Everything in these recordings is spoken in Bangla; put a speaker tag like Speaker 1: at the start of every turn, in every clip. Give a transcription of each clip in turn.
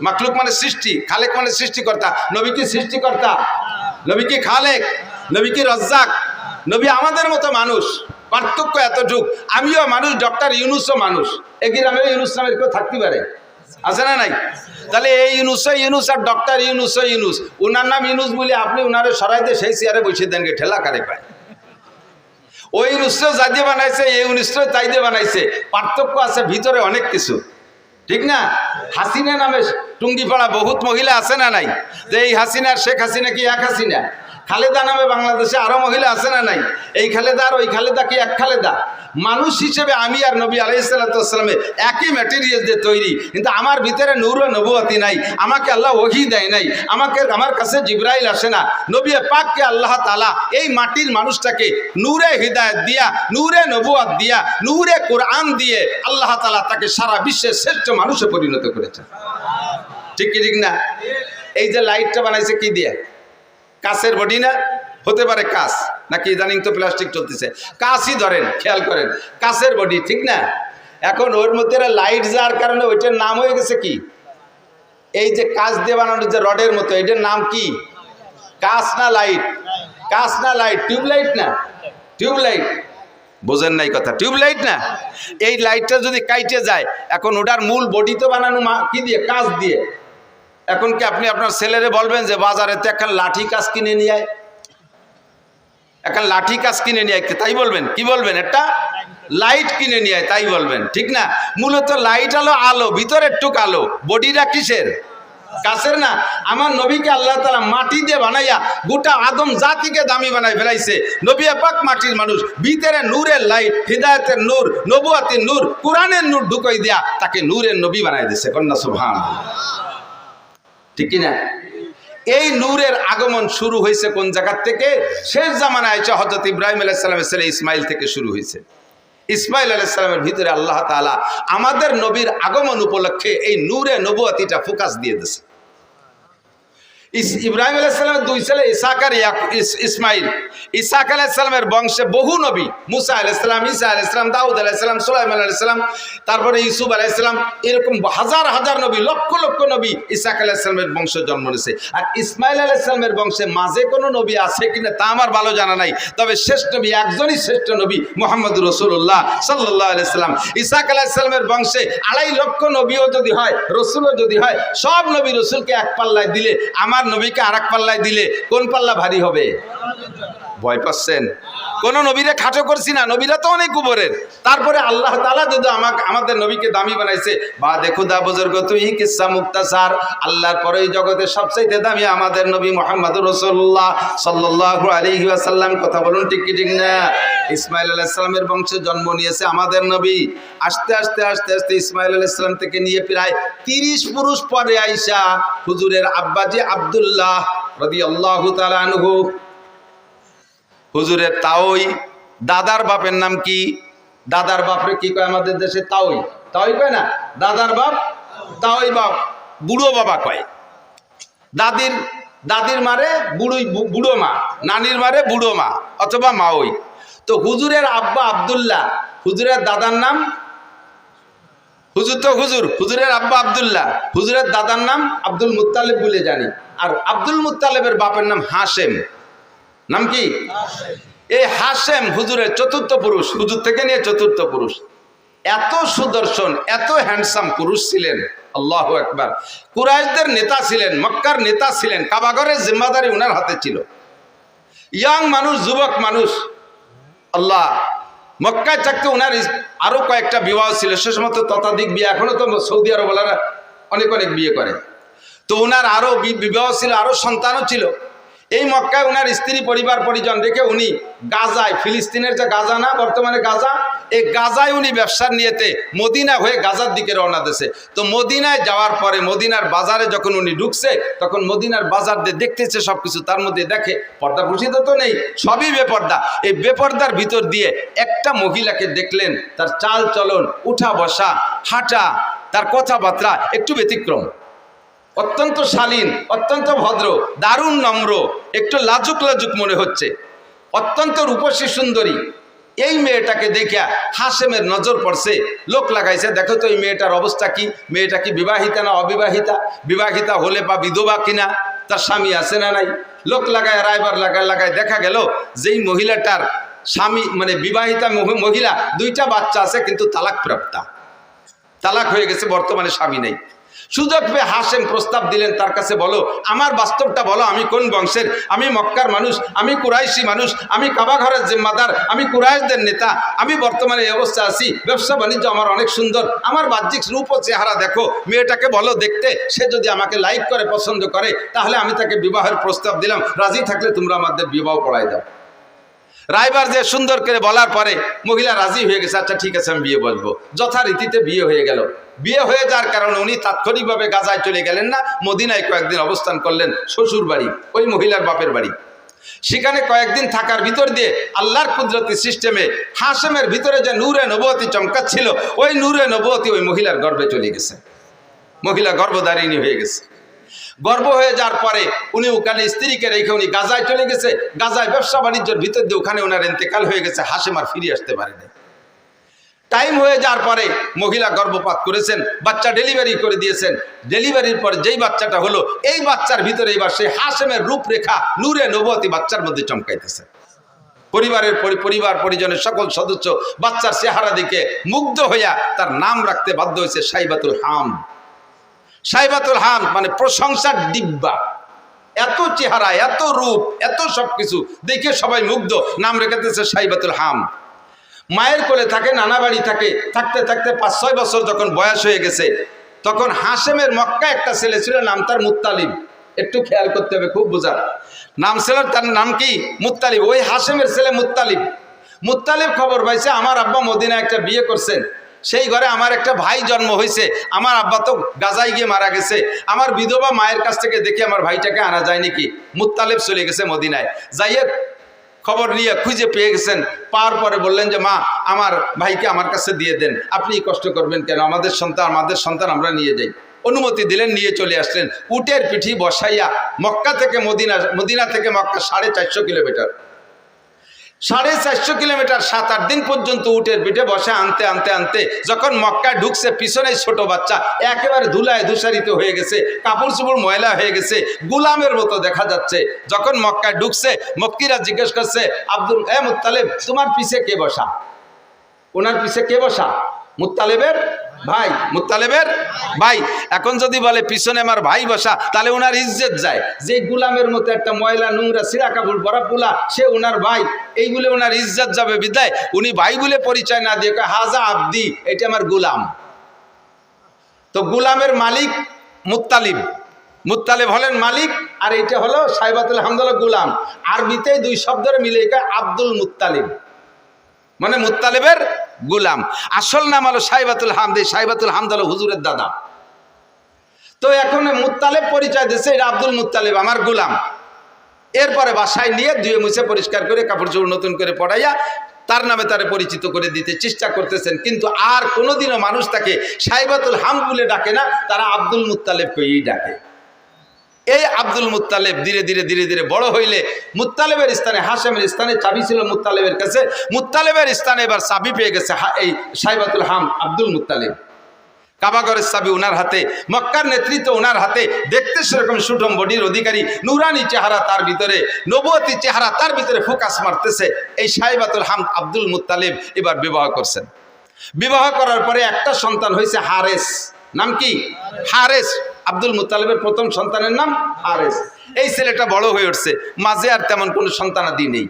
Speaker 1: মাখলুক মানে সৃষ্টি, খালেক মানে সৃষ্টিকর্তা। নবী কি সৃষ্টিকর্তা? নবী কি খালেক? নবী কি রাজ্জাক? নবী আমাদের মতো মানুষ, পার্থক্য এতটুক। আমিও মানুষ, ডক্টর ইউনুসও মানুষ। এ গ্রামে ইউনুস নামের কেউ থাকতে পারে? আছে না নাই? তাহলে এই ইউনুসও ইউনুস আর ডক্টর ইউনুসও ইউনুস। উনার নাম ইউনুস বলে আপনি উনারে সরাই দিয়ে সেই চেয়ারে বসে দেন, ঠেলা কারে পায়। ওই ইউনুসও যা দিয়ে বানাইছে, এই ইউনুসও তাই দিয়ে বানাইছে। পার্থক্য আছে ভিতরে অনেক কিছু, ঠিক না? হাসিনা নামে টুঙ্গিপাড়া বহুত মহিলা আছে না নাই? যে এই হাসিনার শেখ হাসিনা কি এক হাসিনা? খালেদা নামে বাংলাদেশে আরো মহিলা আছে না নাই? এই খালেদা আর ওই খালেদা কি এক খালেদা? মানুষ হিসেবে আমি আর নবী আলাইহিস সালাতু ওয়াস সালামের একই ম্যাটেরিয়াল দিয়ে তৈরি, কিন্তু আমার ভিতরে নূর ও নবুয়তি নাই। আমাকে আল্লাহ ওহী দেয় নাই, আমার কাছে জিবরাইল আসে না। নবী পাককে আল্লাহ তাআলা এই মাটির মানুষটাকে নূরে হিদায়াত দিয়া, নূরে নবুয়ত দিয়া, নূরে কোরআন দিয়ে আল্লাহ তাআলা তাকে সারা বিশ্বের শ্রেষ্ঠ মানুষে পরিণত করেছেন। ঠিক কি ঠিক না? এই যে লাইটটা বানাইছে কি দিয়ে? কাঁচের বডি না? হতে পারে কাঁচ, নাকি ইদানিং তো প্লাস্টিক চলতেছে। কাঁচই ধরেন, খেয়াল করেন, কাঁচের বডি, ঠিক না? এখন ওর মধ্যে লাইট যাওয়ার কারণে ওইটার নাম হয়ে গেছে কি? এই যে কাঁচ দিয়ে বানানোর যে রডের মতো, এটার নাম কি? কাঁচ না লাইট? কাঁচ না লাইট? টিউবলাইট না? টিউবলাইট। বোঝেন নাই কথা? টিউবলাইট না? এই লাইটটা যদি কাইটে যায়, এখন ওটার মূল বডি তো বানানো কি দিয়ে? কাঁচ দিয়ে। এখন কি আপনি আপনার ছেলেরে বলবেন যে বাজারে তো একটা লাঠি কাজ কিনে নিয়ে আয়, একটা লাঠি কাজ কিনে নিয়ে আয়, তাই বলবেন? কি বলবেন? একটা লাইট কিনে নিয়ে আয়, তাই বলবেন, ঠিক না? মূলত লাইট হলো আলো, ভিতরের টুক আলো। বডিটা কিসের? কাছের না? আমার নবীকে আল্লাহ তাআলা মাটি দিয়ে বানাইয়া গোটা আদম জাতিকে দামি বানাই ফেলাইছে। নবী পাক মাটির মানুষ, ভিতরে নূরের লাইট, হিদায়াতের নূর, নবুয়তের নূর, কোরআনের নূর ঢুকাই দিয়া তাকে নূরের নবী বানাই দিয়েছে। কন্যা সুবহানাল্লাহ, ঠিক কিনা? এই নূরের আগমন শুরু হয়েছে কোন জায়গা থেকে? শেষ জামানায় হযরত ইব্রাহিম আলাইহিস সালামের ছেলে ইসমাইল থেকে শুরু হয়েছে। ইসমাইল আলাইহিস সালামের ভিতরে আল্লাহ তাআলা আমাদের নবীর আগমন উপলক্ষে এই নূরে নবুয়তিটা ফোকাস দিয়ে দিয়েছে। ইব্রাহিম আলাইহিস সালামের দুই ছেলে ইসহাক আর ইসমাইল। ইসহাক আলাইহিস সালামের বংশে বহু নবী, মুসা আলাইহিস সালাম, ঈসা আলাইহিস সালাম, দাউদ আলাইহিস সালাম, সুলাইমান আলাইহিস সালাম, তারপরে ইউসুফ আলাইহিস সালাম, এরকম হাজার হাজার নবী, লক্ষ লক্ষ নবী ইসহাক আলাইহিস সালামের বংশে জন্ম নিয়েছে। আর ইসমাইল আলাইহিস সালামের বংশে মাঝে কোনো নবী আছে কিনা তা আমার ভালো জানা নাই, তবে শেষ নবী একজনই শ্রেষ্ঠ নবী, মুহাম্মদুর রাসূলুল্লাহ সাল্লাল্লাহু আলাইহি সাল্লাম। ইসহাক আলাইহিস সালামের বংশে 2.5 লক্ষ নবীও যদি হয়, রসুলও যদি হয়, সব নবী রসুলকে এক পাল্লায় দিলে, আমার নবীকে আরেক পাল্লায় দিলে কোন পাল্লা ভারী হবে? ভয় পাচ্ছেন? কোন নবীরে খাটো করছি না, নবীরা তো অনেক উপরের। তারপরে আল্লাহ তাআলা যদি আমাদের নবীকে দামি বানাইছে, বা দেখো দা বুজুর্গ তুই কিসসা মুক্তাসার, আল্লাহর পরে এই জগতের সবচেয়ে দামি আমাদের নবী মুহাম্মদুর রাসূলুল্লাহ সাল্লাল্লাহু আলাইহি ওয়াসাল্লাম। কথা বলুন ঠিক কি ঠিক না? ইসমাইল আলাইহিস সালামের বংশে জন্ম নিয়েছে আমাদের নবী। আস্তে আস্তে আস্তে আস্তে ইসমাইল আলাইহিস সালাম থেকে নিয়ে প্রায় 30 পুরুষ পরে আইসা হুজুরের আব্বাজি আব্দুল্লাহ রাদিয়াল্লাহু তাআলা আনহু, হুজুরের তাওই, দাদার বাপের নাম কি? দাদার বাপরে কি কয় আমাদের দেশে? তাওই। তাওই কয় না? দাদার বাপ তাওই বাপ, বুড়ো বাবা কয়। দাদির মারে বুড়ো মা, নানির মারে বুড়ো মা অথবা মাওই। তো হুজুরের আব্বা আব্দুল্লাহ, হুজুরের দাদার নাম হুজুরের আব্বা আব্দুল্লাহ, হুজুরের দাদার নাম আব্দুল মুত্তালিব বলে জানি। আর আব্দুল মুত্তালিবের বাপের নাম হাশেম। নাম কি? এই হাশেম হুজুরের চতুর্থ পুরুষ, হুজুর থেকে নিয়ে চতুর্থ পুরুষ। এত সুদর্শন, এত হ্যান্ডসাম পুরুষ ছিলেন, আল্লাহু আকবার। কুরাইশদের নেতা ছিলেন, মক্কার নেতা ছিলেন, কাবাগরের জিম্মাদারি উনার হাতে ছিল। ইয়াং মানুষ, যুবক মানুষ, আল্লাহ। মক্কায় থাকতে উনার আরো কয়েকটা বিবাহ ছিল, সে সময় ততাধিক বিয়ে, এখনো তো সৌদি আরবওয়ালারা অনেক অনেক বিয়ে করে। তো উনার আরো বিবাহ ছিল, আরো সন্তানও ছিল। এই মক্কায় উনার স্ত্রী পরিবার পরিজন রেখে উনি গাজায়, ফিলিস্তিনের যে গাজা না বর্তমানে গাজা, এই গাজায় উনি ব্যবসার নিয়েতে মদিনা হয়ে গাজার দিকে রওনা দিয়েছে। তো মদিনায় যাওয়ার পরে মদিনার বাজারে যখন উনি ঢুকছে, তখন মদিনার বাজার দিয়ে দেখতেছে সবকিছু, তার মধ্যে দেখে পর্দা পুষিত তো নেই, সবই বেপর্দা। এই বেপর্দার ভিতর দিয়ে একটা মহিলাকে দেখলেন, তার চাল চলন, উঠা বসা, হাঁটা, তার কথাবার্তা একটু ব্যতিক্রম, অত্যন্ত শালীন, অত্যন্ত ভদ্র, দারুণ নম্র, একটু লাজুক লাজুক মনে হচ্ছে, অত্যন্ত রূপসী সুন্দরী। এই মেয়েটাকে দেখিয়া হাশেমের নজর পড়ছে, লোক লাগাইছে, দেখো তো এই মেয়েটার অবস্থা কি, মেয়েটা কি বিবাহিতা না অবিবাহিতা, বিবাহিতা হলে বা বিধবা কিনা, তার স্বামী আছে না নাই। লোক লাগায় রায়বার লাগায় দেখা গেল যেই মহিলাটার স্বামী মানে বিবাহিতা মহিলা, 2টা বাচ্চা আছে কিন্তু তালাক প্রাপ্তা, তালাক হয়ে গেছে, বর্তমানে স্বামী নেই। সুযোগ পেয়ে হাশেম প্রস্তাব দিলেন তার কাছে, বলো আমার বাস্তবটা বলো, আমি কোন বংশের, আমি মক্কার মানুষ, আমি কুরাইশি মানুষ, আমি কাবা ঘরের জিম্মাদার, আমি কুরাইশদের নেতা, আমি বর্তমানে এই অবস্থা আছি, ব্যবসা বাণিজ্য আমার অনেক সুন্দর, আমার বাহ্যিক রূপ ও চেহারা দেখো, মেয়েটাকে বলো দেখতে, সে যদি আমাকে লাইক করে পছন্দ করে তাহলে আমি তাকে বিবাহের প্রস্তাব দিলাম, রাজি থাকলে তোমরা আমাদের বিবাহ পড়াই দাও। রায়বার যে সুন্দর করে বলার পরে মহিলা রাজি হয়ে গেছে, আচ্ছা ঠিক আছে আমি বিয়ে বলবো। যথারীতিতে বিয়ে হয়ে গেল। বিয়ে হয়ে যাওয়ার কারণে উনি তাৎক্ষণিকভাবে গাজায় চলে গেলেন না, মদিনায় কয়েকদিন অবস্থান করলেন, শ্বশুর বাড়ি, ওই মহিলার বাপের বাড়ি। সেখানে কয়েকদিন থাকার ভিতর দিয়ে আল্লাহর কুদরতি সিস্টেমে হাশেমের ভিতরে যে নূরে নবুয়তি চমকাচ্ছিল, ওই নূরে নবুয়তি ওই মহিলার গর্ভে চলে গেছে, মহিলা গর্ভধারিণী হয়ে গেছে। গর্ভ হয়ে যাওয়ার পরে উনি ওখানে স্ত্রীকে রেখে উনি গাজায় চলে গেছে, গাজায় ব্যবসা বাণিজ্যের ভিতর দিয়ে ওখানে ওনার ইন্তেকাল হয়ে গেছে, হাশেম আর ফিরে আসতে পারেনি। টাইম হয়ে যাওয়ার পরে মহিলা গর্ভপাত করেছেন, বাচ্চা ডেলিভারি করে দিয়েছেন। ডেলিভারির পর যেই বাচ্চাটা হলো, এই বাচ্চার ভিতরে এবার সেই হাশেমের রূপরেখা নূরে নবুয়তি বাচ্চার মধ্যে চমকাইতেছে। পরিবার পরিজনের সকল সদস্য বাচ্চার চেহারা দিকে মুগ্ধ হইয়া তার নাম রাখতে বাধ্য হয়েছে সাইবাতুল হাম। সাইবাতুল হাম মানে প্রশংসার ডিব্বা, এত চেহারা, এত রূপ, এত সবকিছু দেখে সবাই মুগ্ধ, নাম রেখেছে সাইবাতুল হাম। মায়ের কোলে থাকে, নানা বাড়ি থাকে, থাকতে থাকতে 5-6 বছর যখন বয়স হয়ে গেছে, তখন হাশেমের মক্কা একটা ছেলে ছিল, নাম তার মুত্তালিব। একটু খেয়াল করতে হবে, খুব বোঝার নাম ছিল, তার নাম কি মুত্তালিব। ওই হাশেমের ছেলে মুত্তালিব খবর পাইছে আমার আব্বা মদিনায় একটা বিয়ে করছেন, সেই ঘরে আমার একটা ভাই জন্ম হয়েছে, আমার আব্বা তো গাজায় গিয়ে মারা গেছে, আমার বিধবা মায়ের কাছ থেকে দেখে আমার ভাইটাকে আনা যায় নাকি। মুত্তালিব চলে গেছে মদিনায়, যাইয়ে খবর নিয়ে খুঁজে পেয়ে গেছেন। পাওয়ার পরে বললেন যে মা, আমার ভাইকে আমার কাছে দিয়ে দেন, আপনি কষ্ট করবেন কেন, আমাদের সন্তান আমরা নিয়ে যাই। অনুমতি দিলেন, নিয়ে চলে আসলেন। উটের পিঠি বসাইয়া মক্কা থেকে মদিনা থেকে মক্কা 450 কিলোমিটার, 450 কিলোমিটার 7-8 দিন পর্যন্ত উটের পিঠে বসে আনতে আনতে আনতে যখন মক্কায় ঢুকছে, পিছনে ছোট বাচ্চা একেবারে ধুলায় ধূসারিত হয়ে গেছে, কাপড় চোপড় ময়লা হয়ে গেছে, গুলামের মতো দেখা যাচ্ছে। যখন মক্কায় ঢুকছে, মক্কিরা জিজ্ঞেস করছে মুত্তালিব, তোমার পিছে কে বসা? ওনার পিছে কে বসা? মুত্তালিবের ভাই। এখন যদি বলে পিছনে আমার ভাই বসা, তাহলে ওনার ইজ্জত যায়। যে গুলামের মতো একটা ময়লা নোংরা সিরা কাপড় পরা পোলা, সে ওনার ভাই, এই বলে ওনার ইজ্জত যাবে, বিদায় উনি ভাই বলে পরিচয় না দিয়ে হাজা আব্দি, এটা আমার গুলাম। তো গুলামের মালিক মুত্তালিব হলেন মালিক, আর এইটা হলো সাইবাতুল হাম হলো গুলাম। আরবিতে 2 শব্দের মিলে আব্দুল মুত্তালিব, মানে মুত্তালিবের গুলাম। আসল নাম হলো সাইবাতুল হামদ। সাইবাতুল হামদ হলো হুজুরের দাদা। তো এখন মুত্তালিব পরিচয় দিচ্ছে, এটা আব্দুল মুত্তালিব আমার গুলাম। এরপরে বাসায় নিয়ে ধুয়ে মুছে পরিষ্কার করে কাপড় চোপড় নতুন করে পড়াইয়া তার নামে তারে পরিচিত করে দিতে চেষ্টা করতেছেন, কিন্তু আর কোনোদিনও মানুষ তাকে সাইবাতুল হাম বলে ডাকে না, তারা আব্দুল মুত্তালিবকেই ডাকে। এই আব্দুল মুত্তালিব ধীরে ধীরে বড় হইলে মুত্তালিবের স্থানে, হাশেমের স্থানে চাবি ছিল মুত্তালিবের কাছে, মুত্তালিবের স্থানে এবার চাবি পেয়ে গেছে এই সাইবাতুল হাম আব্দুল মুত্তালিব। কাবাগরের চাবি ওনার হাতে, মক্কার নেতৃত্ব ওনার হাতে, দেখতে সেরকম সুঠম বডির অধিকারী, নুরানি চেহারা তার ভিতরে, নবুয়তি চেহারা তার ভিতরে ফোকাস মারতেছে। এই সাইবাতুল হাম আব্দুল মুত্তালিব এবার বিবাহ করছেন। বিবাহ করার পরে একটা সন্তান হয়েছে হারেস। নাম কি? হারেস। আব্দুল মুত্তালিবের প্রথম সন্তানের নাম হারেস। এই ছেলেটা বড় হয়ে উঠছে, মাঝে আর তেমন কোনো সন্তানাদি নেই।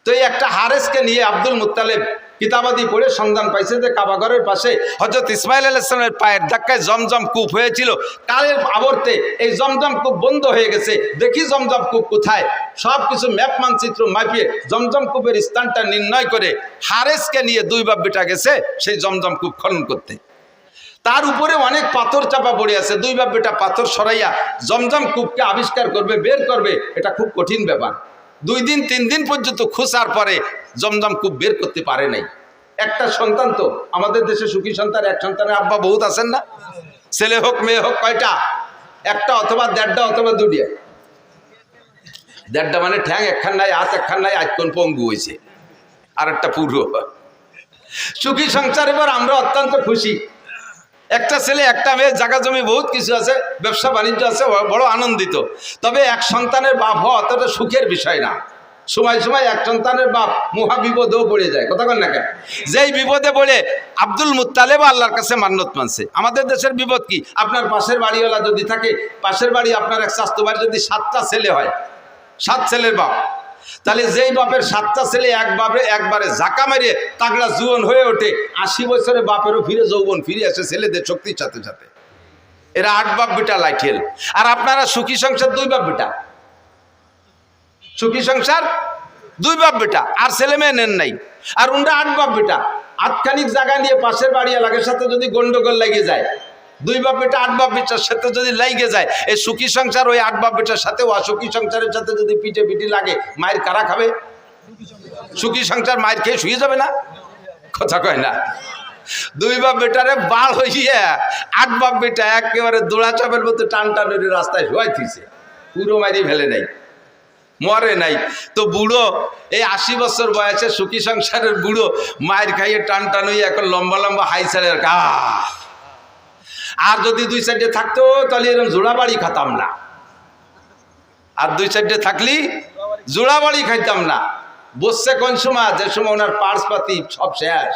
Speaker 1: তো এই একটা হারেসকে নিয়ে আব্দুল মুত্তালিব কিতাবাদি পড়ে সন্ধান পাইছে যে কাবাগরের পাশে হযরত ইসমাইল আলাইহিস সালামের পায়ের ধাক্কায় জমজম কূপ হয়েছিল, কালের আবর্তে এই জমজম কূপ বন্ধ হয়ে গেছে। দেখি জমজম কূপ কোথায়, সব কিছু ম্যাপ মানচিত্র মাপিয়ে জমজম কূপের স্থানটা নির্ণয় করে হারেসকে নিয়ে 2 বাপ বেটা গেছে সেই জমজম কূপ খনন করতে। তার উপরে অনেক পাথর চাপা পড়ে আছে, 2 বাপ বেটা পাথর সরাইয়া জমজম কূপকে আবিষ্কার করবে, বের করবে, এটা খুব কঠিন ব্যাপার। 2 দিন 3 দিন পর্যন্ত খোঁজার পরে জমজম কূপ বের করতে পারে নাই। একটা সন্তান, তো আমাদের দেশে সুখী সন্তান, এক সন্তানের আব্বা বহুত আছেন না? ছেলে হোক মেয়ে হোক, কয়টা? একটা অথবা 1.5টা অথবা 2টা। 1.5টা মানে ঠ্যাং একখান নাই, হাত একখান নাই, আজকন পঙ্গু হয়েছে। আর একটা পূর্ব। সুখী সংসারের পর আমরা অত্যন্ত খুশি। একটা ছেলে একটা মেয়ে, জায়গা জমি বহুত কিছু আছে, ব্যবসা বাণিজ্য আছে, বড় আনন্দিত। তবে এক সন্তানের বাপ হওয়া অতটা সুখের বিষয় না। সময় সময় এক সন্তানের বাপ মহা বিপদেও পড়ে যায়, কথা কন না কেন? যেই বিপদে পড়ে আব্দুল মুত্তালেব আল্লাহর কাছে মান্নত মানছে। আমাদের দেশের বিপদ কি? আপনার পাশের বাড়িওয়ালা যদি থাকে, পাশের বাড়ি আপনার এক স্বাস্থ্য বাড়ি যদি 7টা ছেলে হয়, 7 ছেলের বাপ, তাহলে যেই বাপের 7টা ছেলে একবারে ঝাঁকা মারিয়ে তাগড়া জুয়ন হয়ে ওঠে, 80 বছরে বাপেরও ফিরে যৌবন ফিরে আসে ছেলেদের শক্তির সাথে সাথে। এরা 8 বাপ বেটা লাইঠেল। আর আপনারা সুখী সংসার 2 বাপ বেটা, সুখী সংসার 2 বাপ বেটা, আর ছেলে মেয়ে নেন নাই। আর উনরা 8 বাপ বেটা, আটখানিক জায়গা নিয়ে পাশের বাড়ি এলাকার সাথে যদি গন্ডগোল লেগে যায়, 2 বাপ বেটা 8 বাপ বেটার সাথে যদি লাগে যায়, এই সুখী সংসার ওই 8 বাপ বেটার সাথে অসুখী সংসারের সাথে যদি পিঠে পিঠি লাগে, মায়ের কারা খাবে? সুখী সংসার মায়ের খেয়ে শুয়ে যাবে না, কথা কয় না? 2 বাপ বেটারে বাল হইয়া 8 বাপ বেটা একেবারে দোড়া চাপের মতো টান টান রাস্তায় শুয়াইতেছে, পুরো মারি ফেলে নাই, মরে নাই। তো বুড়ো এই 80 বছর বয়সে সুখী সংসারের বুড়ো মায়ের খাইয়ে টান টান হইয়া এখন লম্বা লম্বা হাই ছাড়ের গা। আর যদি 2 সাইডে থাকতো তাহলে এরকম জোড়া বাড়ি খাতাম না। আর 2 সাইডে থাকলি জোড়া বাড়ি খাইতাম না। বসছে কোন সময়? যে সময় ওনার পার্স পাতি সব শেষ।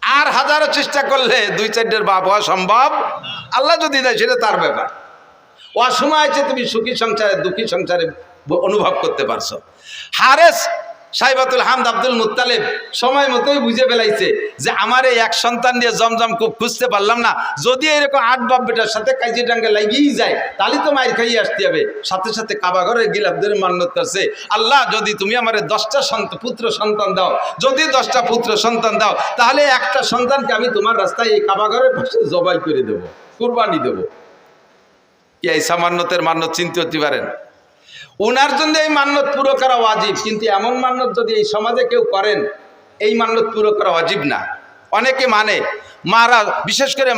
Speaker 1: আর হাজারো চেষ্টা করলে 2 সাইডের বাপ হওয়া সম্ভব। আল্লাহ যদি দেয় সেটা তার ব্যাপার। অসময় আছে তুমি সুখী সংসারে দুঃখী সংসারে অনুভব করতে পারছো। হারেস সাইবাতুল হামদ আব্দুল মুত্তালেব সময় মতোই বুঝে ফেলাইছে যে আমার এই এক সন্তান দিয়ে জমজম খুব খুঁজতে পারলাম না, যদি এরকম 8 বাপ বেটার সাথে কাজী ডাঙ্গে লাগিয়েই যায় তাহলে তো মায়ের খাইয়ে আসতে হবে। সাথে সাথে কাবা ঘরে গিলাফদের মান্নত করছে, আল্লাহ যদি তুমি আমার 10টা পুত্র সন্তান দাও, যদি 10টা পুত্র সন্তান দাও তাহলে একটা সন্তানকে আমি তোমার রাস্তায় এই কাবা ঘরের পাশে জবাই করে দেবো, কুরবানি দেবো। এই সামান্যতের মান্যত চিনতে হতে পারেন? উনার জন্য এই মান্যত পুরো করা ওয়াজিব, কিন্তু এমন মান্যত যদি এই সমাজে কেউ করেন, এই মান্যত পুরো করা ওয়াজিব না। অনেকে মানে, মারা বিশেষ করে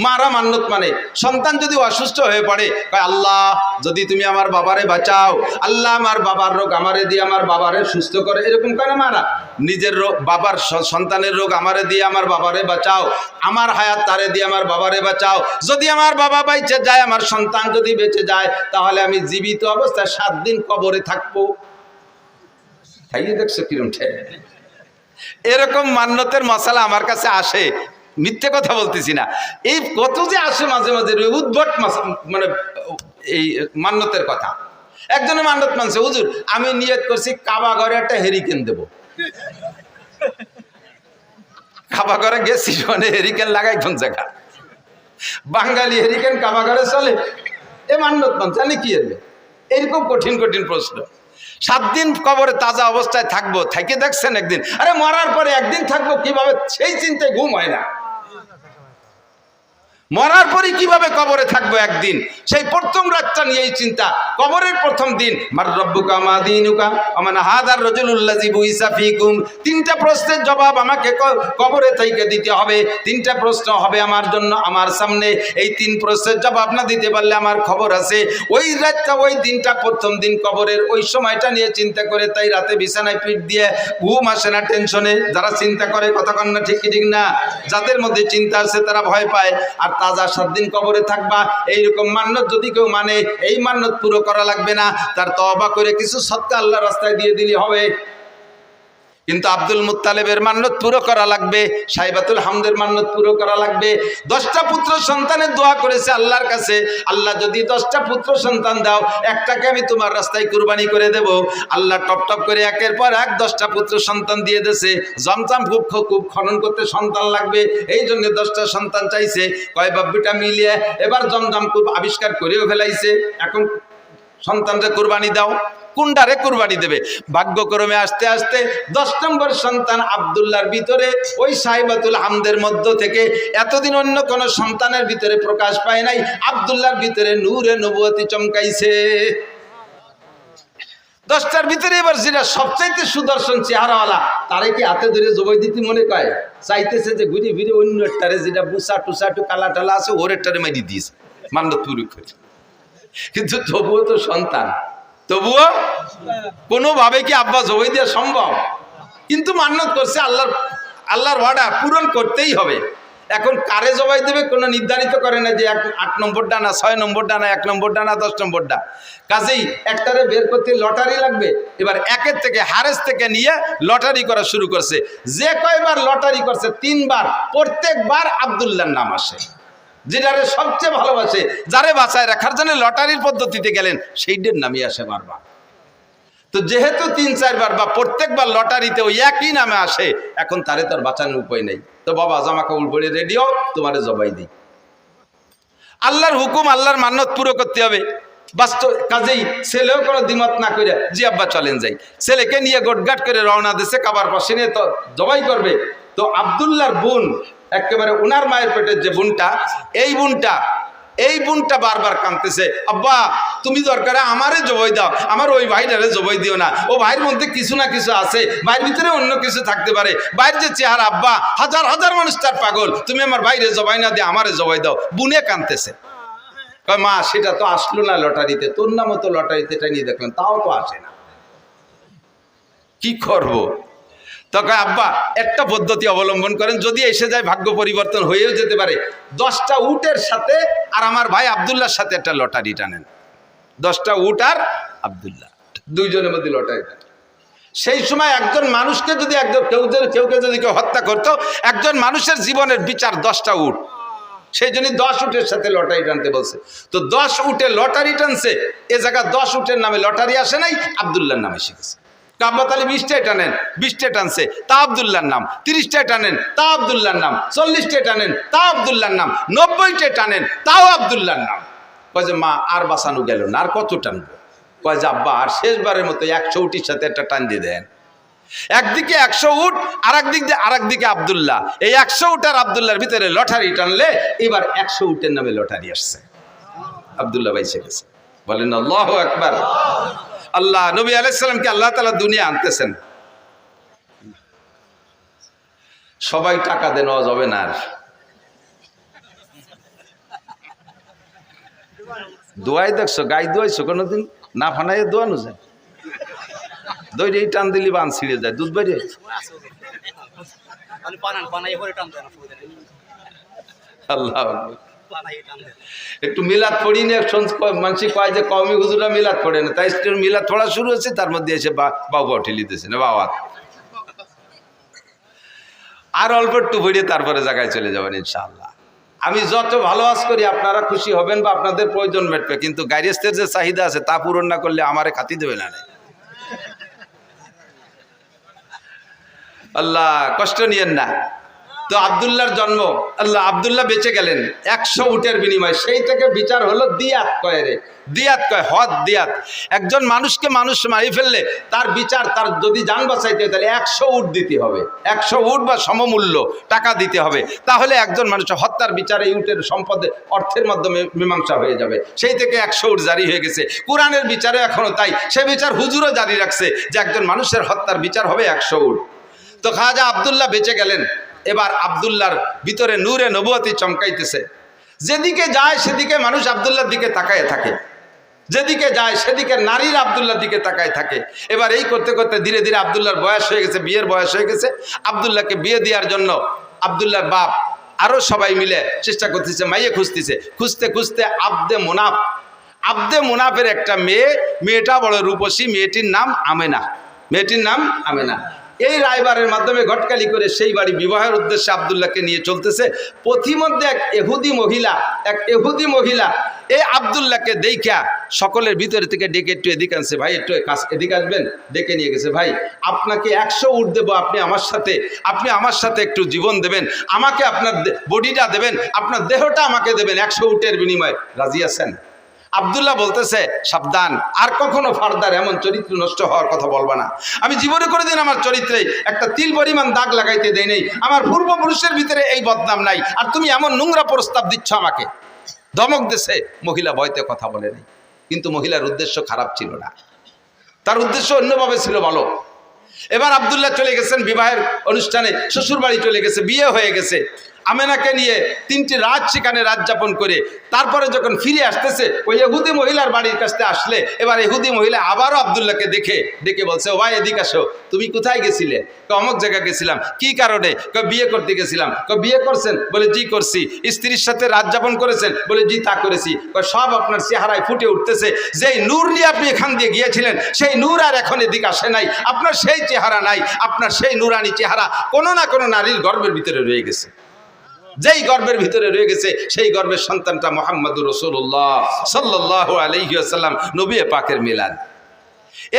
Speaker 1: মারা মান্যত মানে সন্তান যদি অসুস্থ হয়ে পড়ে, আল্লাহ যদি তুমি আমার বাবারে বাঁচাও, আল্লাহ আমার বাবার রোগ আমারে দিয়ে আমার বাবারে সুস্থ করে, এরকম করে মারা। নিজের রোগ বাবার সন্তানের রোগ আমারে দিয়ে আমার বাবারে বাঁচাও, আমার হায়াত তারে দিয়ে আমার বাবারে বাঁচাও, যদি আমার বাবা বেঁচে যায়, আমার সন্তান যদি বেঁচে যায়, তাহলে আমি জীবিত অবস্থায় 7 দিন কবরে থাকবো। তাই দেখছো কিরম ঠেলে। এরকম মান্যতের মশালা আমার কাছে আসে, মিথ্যে কথা বলতেছি না। এই কত যে আসে মাঝে মাঝে উদ্ভট মানে এই মান্যতের কথা। একজনের মান্যত মানছে, হুজুর আমি নিয়ত করছি কাবা ঘরে একটা হেরিকেন দেব। কাবা ঘরে গেছি মানে হেরিকেন লাগাই কোন জায়গা? বাঙালি হেরিকেন কাবা ঘরে চলে? এ মান্যত মানছে, আমি কি এর? এরকম কঠিন কঠিন প্রশ্ন। 7 দিন কবরে তাজা অবস্থায় থাকবো, থেকে দেখছেন একদিন? আরে মরার পরে একদিন থাকবো কিভাবে, সেই চিন্তায় ঘুম হয় না। মরার পরে কিভাবে কবরে থাকবো একদিন, সেই প্রথম রাতটা নিয়েই চিন্তা। কবরের প্রথম দিন, মার রব্বুকা মা দীনুকা ওয়া মান হাযার রাজুলুল্লাযী বুইসা ফীকুম, 3টা প্রশ্নের জবাব আমাকে কবরে থেকে দিতে হবে। 3টা প্রশ্ন হবে আমার জন্য, আমার সামনে। এই 3 প্রশ্নের জবাব না দিতে পারলে আমার খবর আছে। ওই রাতটা, ওই দিনটা, প্রথম দিন কবরের ওই সময়টা নিয়ে চিন্তা করে তাই রাতে বিছানায় পিঠ দিয়ে ঘুম আসে না টেনশনে। যারা চিন্তা করে, কথা কন না ঠিক ঠিক না? যাদের মধ্যে চিন্তা আছে তারা ভয় পায়। আর তাজা 7 দিন কবরে থাকবা, এইরকম মান্যত যদি কেউ মানে, এই মান্যত পুরো করা লাগবে না, তার তওবা করে কিছু সদকা আল্লাহর রাস্তায় দিয়ে দিলে হবে। কিন্তু আব্দুল মুত্তালেবের মান্যত পুরো করা লাগবে, সাইবাতুল হামদের মান্যত পুরো করা লাগবে। 10টা পুত্র সন্তানের দোয়া করেছে আল্লাহর কাছে, আল্লাহ যদি 10টা পুত্র সন্তান দাও, একটাকে আমি তোমার রাস্তায় কুরবানি করে দেব। আল্লাহ টপ টপ করে একের পর এক 10টা পুত্র সন্তান দিয়ে দিয়েছে। জমজম খুব খনন করতে সন্তান লাগবে, এই জন্য 10টা সন্তান চাইছে। কয় বাব্বিটা মিলিয়ে এবার জমজম খুব আবিষ্কার করেও ফেলাইছে। এখন সন্তানকে কুরবানি দাও, কোনটারে কুরবানি দেবে? ভাগ্যক্রমে আস্তে আস্তে 10 নম্বর সন্তান আব্দুল্লাহর ভিতরে, ওই সাইবাতুল হামদের মধ্য থেকে এতদিন অন্য কোন সন্তানের ভিতরে প্রকাশ পায় নাই, আব্দুল্লাহর ভিতরে নূরে নবুয়তি চমকাইছে। 10টার ভিতরে এবার যেটা সবচাইতে সুদর্শন চেহারাওয়ালা, তারে কি হাতে ধরে জবাই দিতে মনে কয়? চাইতেছে যে ঘুরে ফিরে অন্য একটারে, যেটা বুসা টুসা একটু কালা টালা আছে, ওর একটারে মারি দিয়েছে মান্যত পুরো করে। কিন্তু তবুও তো সন্তান, তবুও কোনোভাবে কি আব্বা জবাই দেওয়া সম্ভব? কিন্তু মান্নত করছে, আল্লাহর ওয়াদা পূরণ করতেই হবে। এখন কারে জবাই দেবে কোনো নির্ধারিত করে না যে 8 নম্বর ডানা, 6 নম্বর ডানা, 1 নম্বর ডানা, 10 নম্বর ডানা। কাজেই একটারে বের করতে লটারি লাগবে। এবার একের থেকে হারেস থেকে নিয়ে লটারি করা শুরু করছে। যে কয়বার লটারি করছে 3 বার, প্রত্যেকবার আব্দুল্লাহর নাম আসে, যেটারে সবচেয়ে ভালোবাসে, যারে বাঁচায় রাখার জন্য লটারির পদ্ধতিতে গেলেন সেইটার নামই আসে বারবার। তো যেহেতু 3-4 বার বা প্রত্যেকবার লটারিতে ওই একই নামে আসে, এখন তারে তার বাঁচানোর উপায় নেই। তো বাবা জামা কাপড় পরে রেডি হও, তোমারে জবাই দিই। আল্লাহর হুকুম, আল্লাহর মান্যত পুরো করতে হবে। বাস্তব কাজেই ছেলেও কোনো দ্বিমত না করে জি আব্বা চলেন যাই, ছেলেকে নিয়ে গোটগাট করে রওনা দিছে, কাবার পাশে নিয়ে তো জবাই করবে। তো আব্দুল্লাহর বোন, একেবারে উনার মায়ের পেটের যে বোনটা, এই বোনটা বারবার কাঁদতেছে, আব্বা তুমি দরকারে আমারে জবাই দাও, আমার ওই ভাইটারে জবাই দিও না, ও ভাইয়ের মধ্যে কিছু না কিছু আছে, ভাইয়ের ভিতরে অন্য কিছু থাকতে পারে, ভাইয়ের যে চেহারা, আব্বা হাজার হাজার মানুষ তার পাগল, তুমি আমার ভাইরে জবাই না দিয়ে আমারে জবাই দাও। বুনে কাঁদতেছে। কয় মা সেটা তো আসলো না লটারিতে, তোর নামও তো লটারিতে এটা নিয়ে দেখলাম, তাও তো আসে না, কি করবো? তখন আব্বা একটা পদ্ধতি অবলম্বন করেন, যদি এসে যায় ভাগ্য পরিবর্তন হয়েও যেতে পারে, 10টা উটের সাথে আর আমার ভাই আব্দুল্লাহর সাথে একটা লটারি টানেন। 10টা উট আর আব্দুল্লাহ, দুইজনের মধ্যে লটারি টানেন। সেই সময় একজন মানুষকে যদি কেউকে যদি কেউ হত্যা করতো, একজন মানুষের জীবনের বিচার 10টা উট, সেই জন্য 10 উটের সাথে লটারি টানতে বলছে। তো 10 উটে লটারি টানছে, এ জায়গা 10 উটের নামে লটারি আসে নাই, আব্দুল্লাহর নামে শিখেছে। আব্বা তাহলে 20টায় টানেন, 20টে টানছে, তা আব্দুল্লাহর নাম। 30টায় টানেন, তা আব্দুল্লাহর নাম। 40টায় টানেন, তা আব্দুল্লাহর নাম। 90টায় টানেন, তাও আব্দুল্লাহর নাম। কয় যে মা আর বাঁচানো গেল না, আর কত টানবো? কয় যে আব্বা আর শেষবারের মতো 100 উটির সাথে একটা টান দিয়ে দেন। একদিকে 100 উট, আরেকদিকে আব্দুল্লাহ। এই 100 উট আর আব্দুল্লাহর ভিতরে লটারি টানলে এবার 100 উটের নামে লটারি আসছে, আব্দুল্লাহ বাইসে গেছে। বলেন আল্লাহু আকবার। আল্লাহ নবী আলাইহিস সালামকে আল্লাহ তাআলা দুনিয়া আনতেছেন, সবাই টাকা দেন যাবে না, আর দোয়াই দেখছো, গাই দোয়াইছো কোনোদিন? না ফানাইয়ে দোয়ানো যায়, দই টান দিলি বান ছিঁড়ে যায়, দুধ বাইরে। আল্লাহ একটু মিলাদ পড়ি না, মানুষ কয় যে কওমি হুজুরা মিলাদ পড়ে না, তাই মিলাদ পড়া শুরু হচ্ছে, তার মধ্যে এসে বাবা ঠেলি দিতেছে না, বাবা আর অল্প একটু পড়িয়ে তারপরে জায়গায় চলে যাবেন ইনশাআল্লাহ। আমি যত ভালো আজ করি আপনারা খুশি হবেন বা আপনাদের প্রয়োজন মেটবে, কিন্তু গাইরেস্টের যে চাহিদা আছে তা পূরণ না করলে আমারে খাতি দেবে না। আল্লাহ কষ্ট নিয়েন না। তো আব্দুল্লাহর জন্ম, আব্দুল্লাহ বেঁচে গেলেন 100 উটের বিনিময়ে। সেই থেকে বিচার হলো দিয়াত কয় রে, দিয়াত কয় হদ দিয়াত। একজন মানুষকে মানুষ মারি ফেললে তার বিচার, তার যদি জান বাঁচাইতে হয় তাহলে 100 উট দিতে হবে, 100 উট বা সমমূল্য টাকা দিতে হবে, তাহলে একজন মানুষের হত্যার বিচারে উটের সম্পদে অর্থের মাধ্যমে মীমাংসা হয়ে যাবে। সেই থেকে 100 উট জারি হয়ে গেছে। কোরআনের বিচারে এখনো তাই, সে বিচার হুজুরও জারি রাখছে যে একজন মানুষের হত্যার বিচার হবে 100 উট। তো খাজা আব্দুল্লাহ বেঁচে গেলেন। এবার আব্দুল্লাহর ভিতরে নূরে নবুয়তি চমকাইতেছে। যেদিকে যায় সেদিকে মানুষ আব্দুল্লাহর দিকে তাকায় থাকে, যেদিকে যায় সেদিকে নারীর আব্দুল্লাহর দিকে তাকায় থাকে। এবার এই করতে করতে ধীরে ধীরে আব্দুল্লাহর বয়স হয়ে গেছে, বিয়ের বয়স হয়ে গেছে। আব্দুল্লাহকে বিয়ে দেওয়ার জন্য আব্দুল্লাহর বাপ আরো সবাই মিলে চেষ্টা করতেছে, মাইয়ে খুঁজতেছে। খুঁজতে খুঁজতে আব্দে মুনাফের একটা মেয়েটা বড় রূপসী, মেয়েটির নাম আমেনা। এই রায়বারের মাধ্যমে ঘটকালি করে সেই বাড়ি বিবাহের উদ্দেশ্যে আব্দুল্লাহকে নিয়ে চলতেছে। পথিমধ্যে এক এহুদি মহিলা এই আব্দুল্লাহকে দেখা সকলের ভিতরে থেকে ডেকে একটু এদিকে আনছে, ভাই একটু এদিকে আসবেন, ডেকে নিয়ে গেছে। ভাই আপনাকে 100 উট দেবো, আপনি আমার সাথে একটু জীবন দেবেন, আমাকে আপনার বডিটা দেবেন, আপনার দেহটা আমাকে দেবেন, 100 উটের বিনিময়ে রাজি আছেন? আব্দুল্লাহ বলতেছে, সাবধান, আর কখনো ফার্দার এমন চরিত্র নষ্ট হওয়ার কথা বলবা না। আমি জীবনে কোনোদিন আমার চরিত্রে একটা তিল পরিমাণ দাগ লাগাইতে দেই নাই, আমার পূর্বপুরুষের ভিতরে এই বদনাম নাই, আর তুমি এমন নোংরা প্রস্তাব দিচ্ছ আমাকে। ধমক দিছে। মহিলা ভয়তে কথা বলে নাই, কিন্তু মহিলার উদ্দেশ্য খারাপ ছিল না, তার উদ্দেশ্য অন্যভাবে ছিল ভালো। এবার আব্দুল্লাহ চলে গেছেন বিবাহের অনুষ্ঠানে, শ্বশুর বাড়ি চলে গেছে, বিয়ে হয়ে গেছে। আমেনাকে নিয়ে 3টি রাত সেখানে রাত যাপন করে তারপরে যখন ফিরে আসতেছে ওই ইহুদি মহিলার বাড়ির কাছে আসলে এবার ইহুদি মহিলা আবারও আব্দুল্লাহকে ডেকে বলছে, ও ভাই এদিকে আসো, তুমি কোথায় গেছিলে? অমুক জায়গায় গেছিলাম। কি কারণে? বিয়ে করতে গেছিলাম। বিয়ে করছেন? বলে জি করছি। স্ত্রীর সাথে রাত যাপন করেছেন? বলে জি তা করেছি। সব আপনার চেহারায় ফুটে উঠতেছে, যেই নূর নিয়ে আপনি এখান দিয়ে গিয়েছিলেন সেই নূর আর এখন এদিকে আসে নাই, আপনার সেই চেহারা নাই, আপনার সেই নূরানি চেহারা কোনো না কোনো নারীর গর্ভের ভিতরে রয়ে গেছে। যেই গর্ভের ভিতরে রয়ে গেছে সেই গর্ভের সন্তানটা মুহাম্মদুর রাসূলুল্লাহ সাল্লাল্লাহু আলাইহি ওয়াসাল্লাম, নবী পাকের মিলাদ।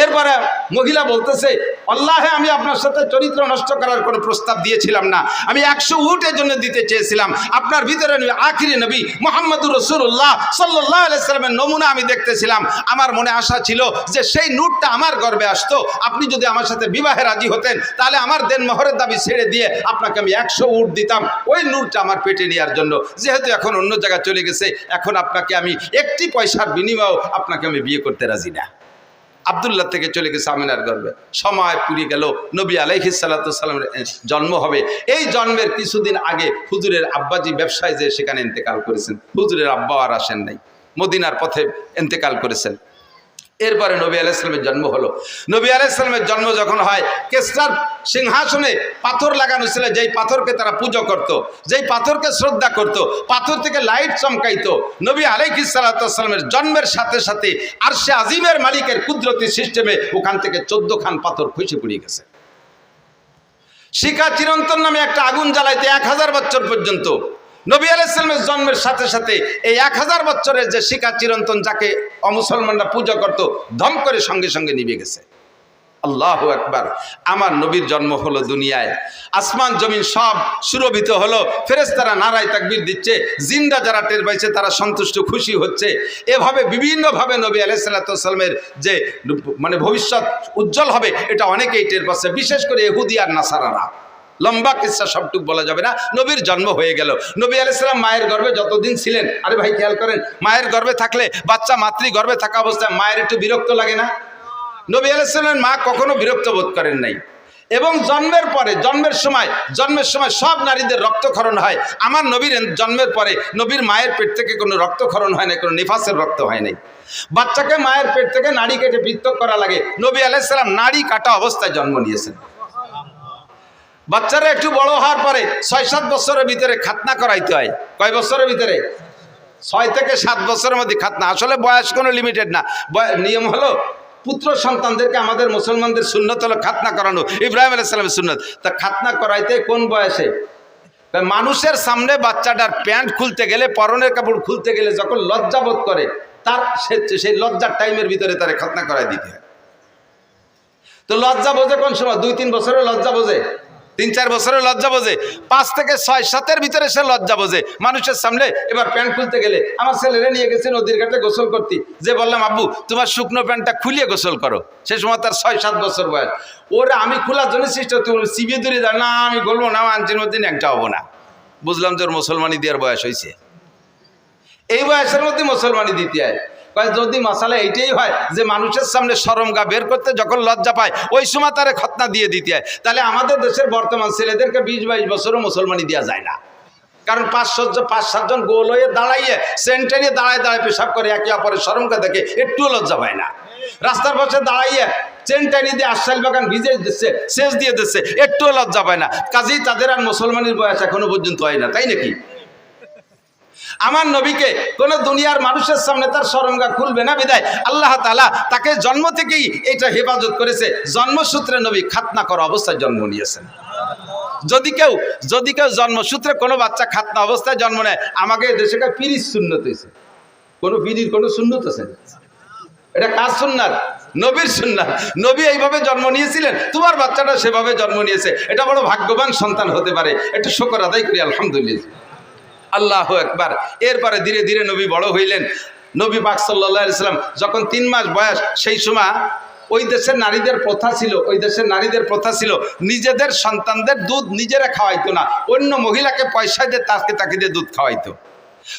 Speaker 1: এরপরে মহিলা বলতেছে, আল্লাহে আমি আপনার সাথে চরিত্র নষ্ট করার কোনো প্রস্তাব দিয়েছিলাম না, আমি 100 উটের জন্য দিতে চেয়েছিলাম। আপনার ভিতরে আখিরি নবী মুহাম্মদুর রাসূলুল্লাহ সাল্লাল্লাহু আলাইহি সাল্লামের নমুনা আমি দেখতেছিলাম। আমার মনে আশা ছিল যে সেই নূরটা আমার গর্ভে আসতো, আপনি যদি আমার সাথে বিবাহে রাজি হতেন তাহলে আমার দেন মোহরের দাবি ছেড়ে দিয়ে আপনাকে আমি 100 উট দিতাম ওই নূরটা আমার পেটে নেওয়ার জন্য। যেহেতু এখন অন্য জায়গায় চলে গেছে, এখন আপনাকে আমি একটি পয়সার বিনিময়েও আপনাকে আমি বিয়ে করতে রাজি না। আব্দুল্লাহ থেকে চলে গেছে আমিনার গর্ভে। সময় পুরিয়ে গেল, নবী আলাইহিস সালাতু সালামের জন্ম হবে। এই জন্মের কিছুদিন আগে হুজুরের আব্বাজি ব্যবসায় যে সেখানে ইন্তেকাল করেছেন। হুজুরের আব্বা আর আসেন নাই, মদিনার পথে ইন্তেকাল করেছেন। এরপরে নবী আলাইহিস সালামের জন্ম হলো। নবী আলাইহিস সালামের জন্ম যখন হয়, কেসরার সিংহাসনে পাথর লাগানো ছিল, যেই পাথরকে তারা পূজা করত, যেই পাথরকে শ্রদ্ধা করত, পাথর থেকে লাইট চমকাইতো। নবী আলাইহিস সালাতু সালামের জন্মের সাথে সাথে আরশে আজিমের মালিকের কুদরতি সিস্টেমে ওখান থেকে 14 খান পাথর খসে পড়ে গেছে। শিখা চিরন্তন নামে একটা আগুন জ্বালাইতে 1000 বছর পর্যন্ত। নবী আলাইহিস সালামের জন্মের সাথে সাথে এই 1000 বছরের যে শিখা চিরন্তন, যাকে অমুসলমানরা পূজা করত, ধম করে সঙ্গে সঙ্গে নিভে গেছে। আল্লাহু আকবার। আমার নবীর জন্ম হলো দুনিয়ায়, আসমান জমিন সব সুরভিত হলো, ফেরেশতারা নারায়ে তাকবীর দিচ্ছে, জিন্দা যারা টের পাইছে তারা সন্তুষ্ট খুশি হচ্ছে। এভাবে বিভিন্নভাবে নবী আলাইহিস সালাতু ওয়াস সালামের যে মানে ভবিষ্যৎ উজ্জ্বল হবে এটা অনেকেই টের পাচ্ছে, বিশেষ করে ইহুদি আর নাসারারা। লম্বা কিসসা সবটুক বলা যাবে না। নবীর জন্ম হয়ে গেল। নবী আলাইহিস সালাম মায়ের গর্ভে যতদিন ছিলেন, আরে ভাই খেয়াল করেন, মায়ের গর্ভে থাকলে বাচ্চা মাতৃ গর্ভে থাকা অবস্থায় মায়ের একটু বিরক্ত লাগে না? নবী আলাইহিস সালামের মা কখনো বিরক্ত বোধ করেন নাই। এবং জন্মের পরে জন্মের সময় সব নারীদের রক্তক্ষরণ হয়। আমার নবীর জন্মের পরে নবীর মায়ের পেট থেকে কোনো রক্তক্ষরণ হয় না, কোনো নিফাসের রক্ত হয় নাই। বাচ্চাকে মায়ের পেট থেকে নাড়ি কেটে পৃথক করা লাগে। নবী আলাইহিস সালাম নাড়ি কাটা অবস্থায় জন্ম নিয়েছেন। বাচ্চারা একটু বড় হওয়ার পরে 6-7 বছরের ভিতরে খাতনা করাইতে হয়। কয় বছরের ভিতরে? 6 থেকে 7 বছরের মধ্যে খাতনা। আসলে বয়স কোনো লিমিটেড না, নিয়ম হলো পুত্র সন্তানদেরকে আমাদের মুসলমানদের সুন্নত হলো খাতনা করানো, ইব্রাহিম আলাইহিস সালামের সুন্নত। তা খাতনা করাইতে কোন বয়সে? মানুষের সামনে বাচ্চাটার প্যান্ট খুলতে গেলে, পরনের কাপড় খুলতে গেলে যখন লজ্জা বোধ করে, তার সেই লজ্জার টাইমের ভিতরে তারে খাতনা করাই দিতে হয়। তো লজ্জা বোঝে কোন সময়? 2-3 বছরের লজ্জা বোঝে, 3-4 বছরের লজ্জা বোঝে, 5 থেকে 6-7-এর ভিতরে সে লজ্জা বোঝে। মানুষের সামনে এবার প্যান্ট খুলতে গেলে, আমার ছেলেরা নিয়ে গেছে নদীর ঘাটে গোসল করতে, যে বললাম আব্বু তোমার শুকনো প্যান্টটা খুলিয়ে গোসল করো, সে সময় তার 6-7 বছর বয়স। ওরা আমি খোলার জন্য চেষ্টা, তুমি চিবিয়ে দূরে যাও, না আমি বলবো না, আঞ্চির মধ্যে একটা হবো না। বুঝলাম যে ওর মুসলমানি দেওয়ার বয়স হয়েছে, এই বয়সের মধ্যে মুসলমানি দিতে হয়। যদি মশালা এইটাই হয় যে মানুষের সামনে শরম গা বের করতে যখন লজ্জা পায় ওই সময় তারে খতনা দিয়ে দিতে হয়, তাহলে আমাদের দেশের বর্তমান ছেলেদেরকে 20-22 বছরও মুসলমানি দেওয়া যায় না। কারণ 5-7 জন গোল হয়ে দাঁড়াইয়ে সেন্টারে দাঁড়ায় পেশাব করে, একে অপরের শরমকে দেখে একটুও লজ্জা পায় না। রাস্তার পাশে দাঁড়াইয়ে চেনটানি দিয়ে আশাইল বাগান ভিজে দিচ্ছে, সেচ দিয়ে দিচ্ছে, একটুও লজ্জা পায় না। কাজেই তাদের আর মুসলমানের বয়স এখনো পর্যন্ত হয় না, তাই নাকি? আমার নবীকে কোন দুনিয়ার মানুষের সামনে তার শরমগা খুলবে না, বিদায় আল্লাহ তাআলা তাকে জন্ম থেকেই এটা হেফাজত করেছে। জন্মসূত্রে নবী খাতনা করা অবস্থায় জন্ম নিয়েছেন। যদি কেউ জন্মসূত্রে কোনো বাচ্চা খাতনা অবস্থায় জন্ম নেয়, আমাকে দেশে পিরির সুন্নত হয়েছে। কোনো পিরির কোনো সুন্নত আছে? এটা কার সুন্নাত? নবীর সুন্নাত। নবী এইভাবে জন্ম নিয়েছিলেন, তোমার বাচ্চাটা সেভাবে জন্ম নিয়েছে। এটা বড় ভাগ্যবান সন্তান হতে পারে, একটু শুকর আদায় করি আলহামদুলিল্লাহ। আল্লাহু আকবার। এরপরে ধীরে ধীরে নবী বড় হইলেন। নবী পাক সাল্লাল্লাহু আলাইহি সাল্লাম যখন 3 মাস বয়স, সেই সময় ওই দেশের নারীদের প্রথা ছিল নিজেদের সন্তানদের দুধ নিজেরা খাওয়াইতো না, অন্য মহিলাকে পয়সা দিয়ে তাকে দিয়ে দুধ খাওয়াইতো।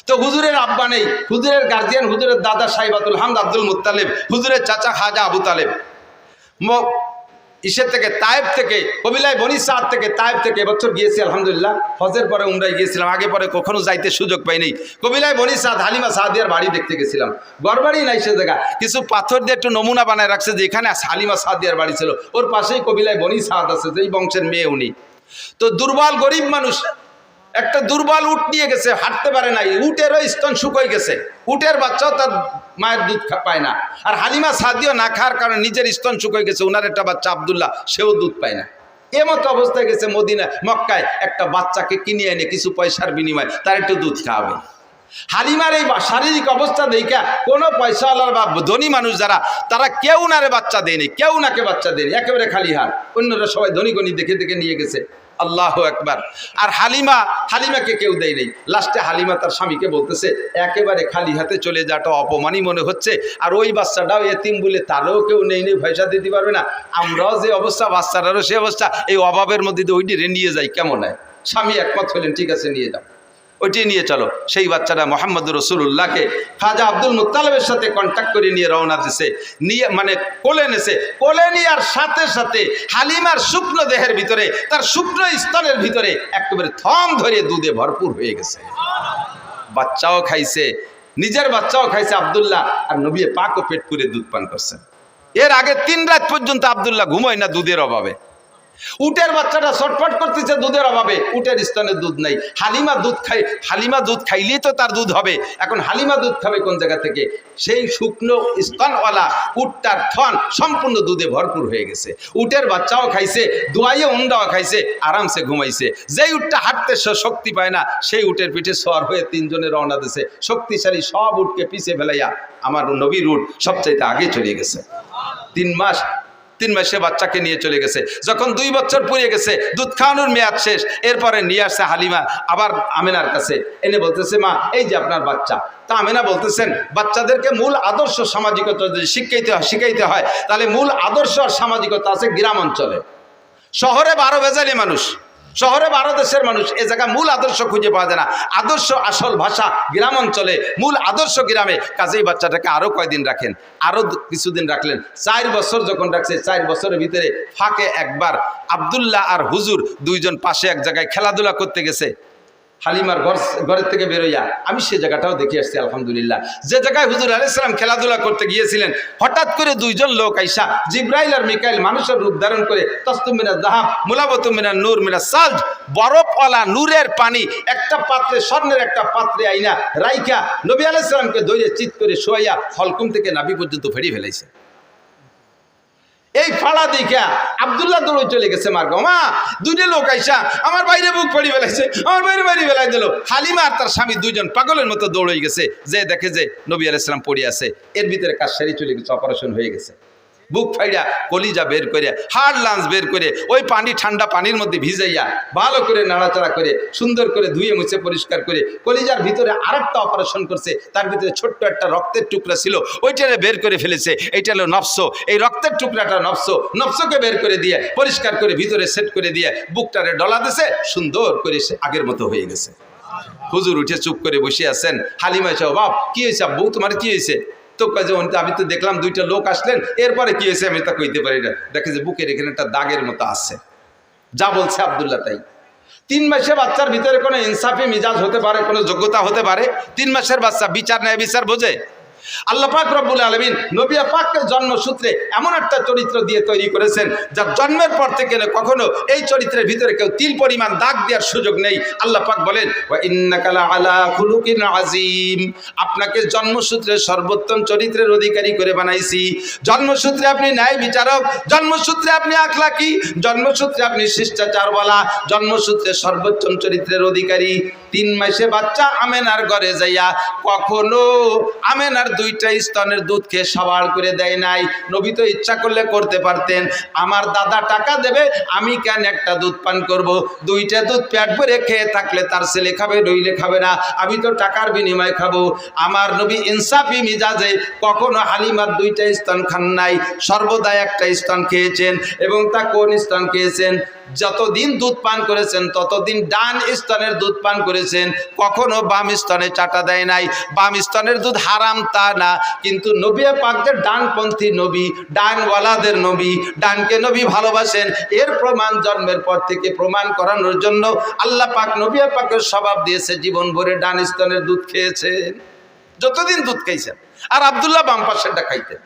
Speaker 1: তো হুজুরের আব্বা নেই, হুজুরের গার্জিয়ান হুজুরের দাদা সাইবাতুল হামদ আব্দুল মুত্তালিব, হুজুরের চাচা খাজা আবু তালেব। ইসের থেকে তায়েব থেকে কবিলায় বনি সাদ থেকে তায়েব থেকে এবছর গিয়েছি আলহামদুলিল্লাহ। হজের পরে উমরায় গিয়েছিলাম, আগে পরে কখনো যাইতে সুযোগ পাইনি। কবিলায় বনি সাদ হালিমা সাদিয়ার বাড়ি দেখতে গেছিলাম। ঘরবাড়ি নাই সে জায়গা, কিছু পাথর দিয়ে একটু নমুনা বানায় রাখছে যে এখানে হালিমা সাদিয়ার বাড়ি ছিল। ওর পাশেই কবিলায় বনি সাদ আছে, যেই বংশের মেয়ে উনি। তো দুর্বল গরিব মানুষ, একটা দুর্বল উট নিয়ে গেছে, হাঁটতে পারে নাই, উটেরও স্তন শুকিয়ে গেছে, উটের বাচ্চাও তার মায়ের দুধ পায় না। আর হালিমা সাদিও না খাওয়ার কারণে নিজের স্তন শুকিয়ে গেছে, ওনার একটা বাচ্চা আব্দুল্লাহ, সেও দুধ পায় না। এমতো অবস্থায় গেছে মদিনা মক্কায় একটা বাচ্চাকে কিনে এনে কিছু পয়সার বিনিময়ে তার একটু দুধ খাওয়াবে। হালিমার এই শারীরিক অবস্থা দেখা কোনো পয়সাওয়ালার বা ধনী মানুষ যারা, তারা কেউ নারে বাচ্চা দেয়নি, কেউ নাকে বাচ্চা দেয়নি, একেবারে খালি হাত। অন্যরা সবাই ধনী গণী দেখে দেখে নিয়ে গেছে। আল্লাহ একবার। আর হালিমাকে কেউ দেয় নেই। লাস্টে হালিমা তার স্বামীকে বলতেছে, একেবারে খালি হাতে চলে যাওয়াটা অপমানই মনে হচ্ছে, আর ওই বাচ্চাটাও এতিম বলে তারও কেউ নেই, পয়সা দিতে পারবে না, আমরাও যে অবস্থা বাচ্চাটারও সে অবস্থা, এই অভাবের মধ্যে দিয়ে ওইটি নিয়ে যাই কেমন হয়। স্বামী একমত হলেন, ঠিক আছে নিয়ে যাও, ওইটি নিয়ে চলো। সেই বাচ্চাটা মোহাম্মদুর রসুল্লাহকে খাজা আব্দুল মুত্তালিবের সাথে কন্ট্যাক্ট করে নিয়ে রওনা দিছে, নিয়ে মানে কোলে নেছে। কোলে নিয়ে আর সাথে সাথে হালিমার শুকনো দেহের ভিতরে, তার শুকনো স্তনের ভিতরে একেবারে থম ধরে দুধে ভরপুর হয়ে গেছে। বাচ্চাও খাইছে, নিজের বাচ্চাও খাইছে আব্দুল্লাহ, আর নবী পাকও পেট পুরে দুধ পান করছেন। এর আগে 3 রাত পর্যন্ত আব্দুল্লাহ ঘুমোয় না দুধের অভাবে। উটের বাচ্চাটা ছটফট করতেছে দুধের অভাবে, উটের স্তনে দুধ নাই। হালিমা দুধ খায়, হালিমা দুধ খাইলেই তো তার দুধ হবে। এখন হালিমা দুধ খাবে কোন জায়গা থেকে? সেই শুকনো স্তনওয়ালা উটটার থন সম্পূর্ণ দুধে ভরপুর হয়ে গেছে। উটের বাচ্চাও খাইছে, দোয়াইয়ে উন্ডাও খাইছে, আরামসে ঘুমাইছে। যেই উটটা হাঁটতে শক্তি পায় না, সেই উটের পিঠে সওয়ার হয়ে 3 জনে রওনা দিছে। শক্তিশালী সব উটকে পিছে ফেলাইয়া আমার নবীর উট সবচাইতে আগে চলে গেছে। 3 মাসে বাচ্চাকে নিয়ে চলে গেছে। যখন 2 বছর পুড়ে গেছে, দুধ খাওয়ানোর মেয়াদ শেষ, এরপরে নিয়ে আসছে হালিমা আবার আমেনার কাছে, এনে বলতেছে, মা এই যে আপনার বাচ্চা। তা আমেনা বলতেছেন, বাচ্চাদেরকে মূল আদর্শ সামাজিকতা যদি শিখাইতে হয়, তাহলে মূল আদর্শ আর সামাজিকতা আছে গ্রাম অঞ্চলে। শহরে 12 ভেজালি মানুষ, শহরে 12 দেশের মানুষ, এ জায়গায় মূল আদর্শ খুঁজে পাওয়া যায় না। আদর্শ আসল ভাষা গ্রাম অঞ্চলে, মূল আদর্শ গ্রামে। কাজেই বাচ্চাটাকে আরো কয়দিন রাখেন, আরো কিছুদিন রাখলেন। 4 বছর যখন রাখছে, 4 বছরের ভিতরে ফাঁকে একবার আব্দুল্লাহ আর হুজুর 2 জন পাশে এক জায়গায় খেলাধুলা করতে গেছে। হালিমার ঘরের থেকে বেরোইয়া আমি সে জায়গাটাও দেখে আসছি আলহামদুলিল্লাহ। যে জায়গায় হুজুর আলাইহিস সালাম খেলাধুলা করতে গিয়েছিলেন, হঠাৎ করে 2 জন লোক আইসা, জিব্রাইল আর মিকাইল, মানুষের রূপ ধারণ করে, তসতুম মিনাজ যাহাব মুলাবাতুম মিনান নূর মিনাস সালজ, বরফওয়ালা নূরের পানি একটা পাত্রে, স্বর্ণের একটা পাত্রে আইনা রাইখা নবী আলাইহিস সালামকে ধরে চিৎ করে শোয়াইয়া হলকুম থেকে নাভি পর্যন্ত ফেরিয়ে ফেলাইছে। এই ফাড়া দেখা আব্দুল্লাহ দৌড়ে চলে গেছে। মার্গ মা, 2 লোক আইসা আমার বাইরে বুক পড়ি ফেলাইছে, আমার বাইরে ফেলাই দিল। হালিমা আর তার স্বামী 2 জন পাগলের মতো দৌড়ে গেছে, যে দেখে যে নবী আলাইহিস সালাম পড়ে আছে। এর ভিতরে কাজ সারি চলে গেছে, অপারেশন হয়ে গেছে। বুক ফাইড়া কলিজা বের করে, হাড় লাঞ্চ বের করে, ওই পানি ঠান্ডা পানির মধ্যে ভিজাইয়া ভালো করে নাড়াচাড়া করে, সুন্দর করে ধুয়ে মুছে পরিষ্কার করে, কলিজার ভিতরে আরেকটা অপারেশন করছে। তার ভিতরে ছোট্ট একটা রক্তের টুকরা ছিল, ওইটারে বের করে ফেলেছে। এইটা হলো নফস। এই রক্তের টুকরাটা নফসকে বের করে দিয়ে পরিষ্কার করে ভিতরে সেট করে দিয়ে বুকটারে ডলা দিছে, সুন্দর করে সে আগের মতো হয়ে গেছে। হুজুর উঠে চুপ করে বসে আছেন। হালিমা এসে, বাপ কি হয়েছে আব্বু, তোমার কি হয়েছে? তো কাজে আমি তো দেখলাম 2টা লোক আসলেন, এরপরে কি হয়েছে আমি তা কইতে পারি না। দেখে যে বুকের এখানে একটা দাগের মতো আছে। যা বলছে আব্দুল্লাহ তাই। 3 মাসের বাচ্চার ভিতরে কোনো ইনসাফি মিজাজ হতে পারে, কোনো যোগ্যতা হতে পারে? 3 মাসের বাচ্চা বিচার ন্যায় বিচার বোঝে? আল্লাহ পাক রব্বুল আলামিন নবী পাককে জন্মসূত্রে এমন একটা চরিত্র দিয়ে তৈরি করেছেন, যার জন্মের পর থেকে কখনো এই চরিত্রের ভিতরে কেউ তিল পরিমাণ দাগ দেওয়ার সুযোগ নেই। আল্লাহ পাক বলেন, ওয়া ইন্নাকা লাআলা খুলুকিন আযীম, আপনাকে জন্মসূত্রে সর্বোত্তম চরিত্রের অধিকারী করে বানাইছি। জন্মসূত্রে আপনি ন্যায় বিচারক, জন্মসূত্রে আপনি আখলাকি, জন্মসূত্রে আপনি শিষ্টাচারওয়ালা, জন্মসূত্রে সর্বোত্তম চরিত্রের অধিকারী। 3 মাসে বাচ্চা আমেনার ঘরে যাইয়া কখনো আমেনার 2টা স্তনের দুধ খেয়ে সাবাল করে দেয় নাই। নবী তো ইচ্ছা করলে করতে পারতেন, আমার দাদা টাকা দেবে, আমি কেন একটা দুধ পান করব? 2টা দুধ পেট ভরে খেয়ে থাকলে তার ছেলে খাবে, নইলে খাবে না, আমি তো টাকার বিনিময়ে খাবো। আমার নবী ইনসাফি মিজাজে কখনো হালিমার 2টা স্তন খান নাই, সর্বদা একটা স্তন খেয়েছেন। এবং তা কোন স্তন খেয়েছেন? যতদিন দুধ পান করেছেন ততদিন ডান স্তনের দুধ পান করেছেন, কখনো বাম স্তনে চাটা দেয় নাই। বাম স্তনের দুধ হারাম তা না, কিন্তু নবী পাক যে ডানপন্থী নবী, ডানওয়ালাদের নবী, ডানকে নবী ভালোবাসেন, এর প্রমাণ জন্মের পর থেকে প্রমাণ করানোর জন্য আল্লাহ পাক নবী পাকের স্বভাব দিয়েছে জীবন ভরে ডান স্তনের দুধ খেয়েছেন, যতদিন দুধ খাইছেন। আর আব্দুল্লাহ বাম পাশেরটা খাইতেন।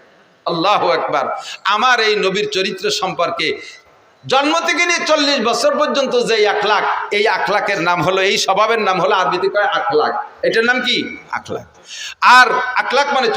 Speaker 1: আল্লাহু আকবার। আমার এই নবীর চরিত্র সম্পর্কে জন্ম থেকে নিয়ে 40 বছর পর্যন্ত যে আখলাক, এই আখলাকের নাম হলো, এই স্বভাবের নাম হলো, আরবিতে কয় আখলাক। এটার নাম কি? আখলাক। আর আখলাক মানে